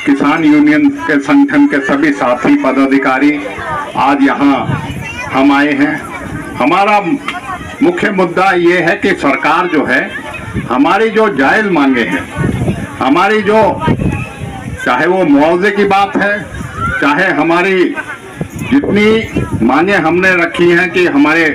किसान यूनियन के संगठन के सभी साथी पदाधिकारी आज यहाँ हम आए हैं। हमारा मुख्य मुद्दा ये है कि सरकार जो है हमारी जो जायज़ मांगे हैं, हमारी जो चाहे वो मुआवजे की बात है, चाहे हमारी जितनी मांगे हमने रखी हैं कि हमारे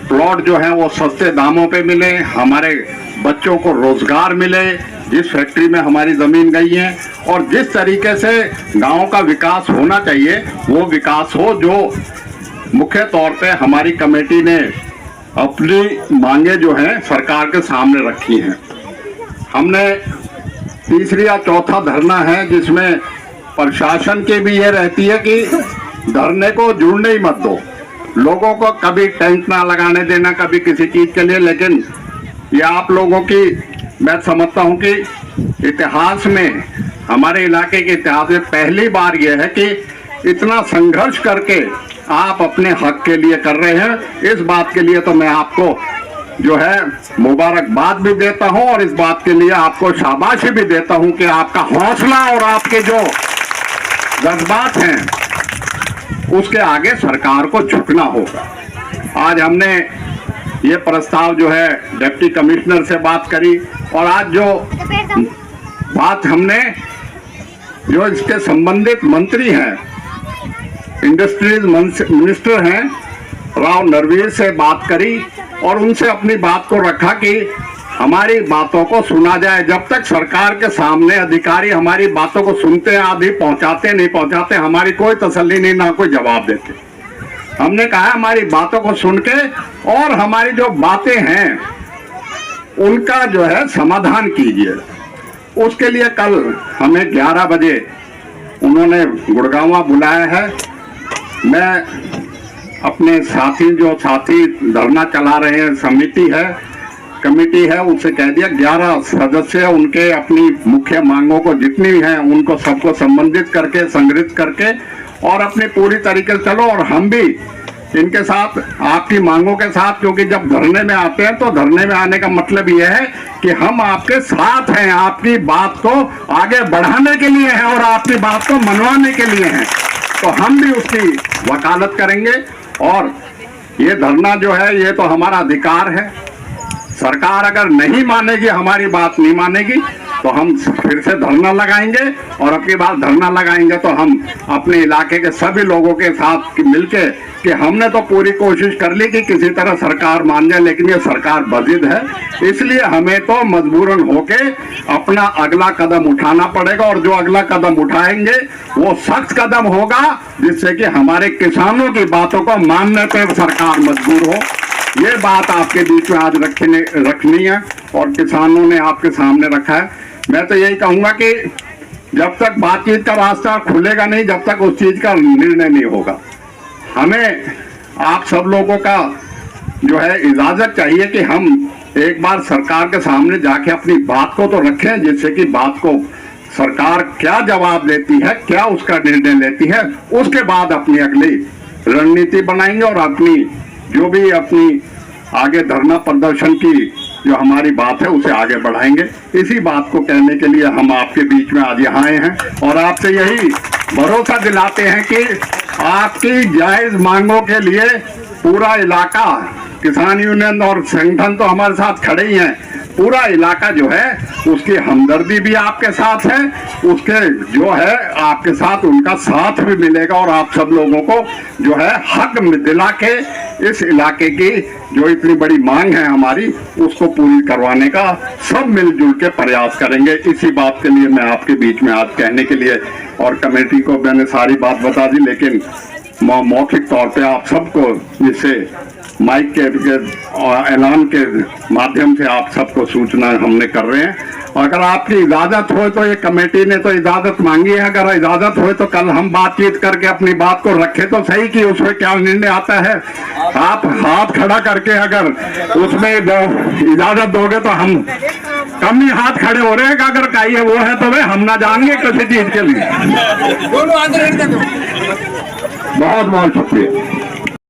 प्लॉट जो है वो सस्ते दामों पे मिले, हमारे बच्चों को रोजगार मिले, जिस फैक्ट्री में हमारी ज़मीन गई है, और जिस तरीके से गांव का विकास होना चाहिए वो विकास हो, जो मुख्य तौर पे हमारी कमेटी ने अपनी मांगे जो हैं सरकार के सामने रखी हैं। हमने तीसरी या चौथा धरना है जिसमें प्रशासन की भी ये रहती है कि धरने को जुड़ने ही मत दो, लोगों को कभी टेंट ना लगाने देना कभी किसी चीज़ के लिए। लेकिन ये आप लोगों की, मैं समझता हूँ कि इतिहास में, हमारे इलाके के इतिहास में पहली बार यह है कि इतना संघर्ष करके आप अपने हक के लिए कर रहे हैं। इस बात के लिए तो मैं आपको जो है मुबारकबाद भी देता हूं और इस बात के लिए आपको शाबाशी भी देता हूं कि आपका हौसला और आपके जो जज्बात हैं उसके आगे सरकार को झुकना होगा। आज हमने ये प्रस्ताव जो है डिप्टी कमिश्नर से बात करी और आज जो बात हमने जो इसके संबंधित मंत्री हैं, इंडस्ट्रीज मिनिस्टर हैं राव नरवीर से बात करी और उनसे अपनी बात को रखा कि हमारी बातों को सुना जाए। जब तक सरकार के सामने अधिकारी हमारी बातों को सुनते हैं, आधी पहुंचाते नहीं पहुंचाते, हमारी कोई तसल्ली नहीं, ना कोई जवाब देते। हमने कहा हमारी बातों को सुन के और हमारी जो बातें हैं उनका जो है समाधान कीजिए। उसके लिए कल हमें 11 बजे उन्होंने गुड़गांव बुलाया है। मैं अपने साथी जो साथी धरना चला रहे हैं, समिति है, कमेटी है, उससे कह दिया 11 सदस्य उनके अपनी मुख्य मांगों को जितनी हैं उनको सबको संबंधित करके संग्रहित करके और अपने पूरी तरीके से चलो। और हम भी इनके साथ आपकी मांगों के साथ, क्योंकि जब धरने में आते हैं तो धरने में आने का मतलब यह है कि हम आपके साथ हैं, आपकी बात को आगे बढ़ाने के लिए हैं और आपकी बात को मनवाने के लिए हैं। तो हम भी उसकी वकालत करेंगे और ये धरना जो है ये तो हमारा अधिकार है। सरकार अगर नहीं मानेगी, हमारी बात नहीं मानेगी, तो हम फिर से धरना लगाएंगे और अपनी बात धरना लगाएंगे तो हम अपने इलाके के सभी लोगों के साथ मिलके कि हमने तो पूरी कोशिश कर ली कि किसी तरह सरकार मान जाए, लेकिन ये सरकार बजिद है, इसलिए हमें तो मजबूरन होके अपना अगला कदम उठाना पड़ेगा। और जो अगला कदम उठाएंगे वो सख्त कदम होगा जिससे कि हमारे किसानों की बातों को मानने पर सरकार मजबूर हो। ये बात आपके बीच में आज रखनी है और किसानों ने आपके सामने रखा है। मैं तो यही कहूँगा कि जब तक बातचीत का रास्ता खुलेगा नहीं, जब तक उस चीज़ का निर्णय नहीं होगा, हमें आप सब लोगों का जो है इजाज़त चाहिए कि हम एक बार सरकार के सामने जाके अपनी बात को तो रखें, जिससे कि बात को सरकार क्या जवाब देती है, क्या उसका निर्णय लेती है, उसके बाद अपनी अगली रणनीति बनाएंगे और अपनी जो भी अपनी आगे धरना प्रदर्शन की जो हमारी बात है उसे आगे बढ़ाएंगे। इसी बात को कहने के लिए हम आपके बीच में आज यहाँ आए हैं और आपसे यही भरोसा दिलाते हैं कि आपकी जायज मांगों के लिए पूरा इलाका, किसान यूनियन और संगठन तो हमारे साथ खड़े ही हैं, पूरा इलाका जो है उसकी हमदर्दी भी आपके साथ है, उसके जो है आपके साथ उनका साथ भी मिलेगा और आप सब लोगों को जो है हक दिला के इस इलाके की जो इतनी बड़ी मांग है हमारी उसको पूरी करवाने का सब मिलजुल के प्रयास करेंगे। इसी बात के लिए मैं आपके बीच में आज कहने के लिए, और कमेटी को मैंने सारी बात बता दी, लेकिन मौखिक तौर पे आप सबको जिससे माइक के ऐलान के माध्यम से आप सबको सूचना हमने कर रहे हैं। अगर आपकी इजाज़त हो तो, ये कमेटी ने तो इजाज़त मांगी है, अगर इजाज़त हो तो कल हम बातचीत करके अपनी बात को रखें तो सही कि उसमें क्या निर्णय आता है। आप हाथ खड़ा करके अगर उसमें इजाज़त दोगे तो हम कम ही हाथ खड़े हो रहे हैं, अगर कहीं वो है तो वे हम ना जाएंगे किसी चीज़ के लिए। बहुत बहुत शुक्रिया।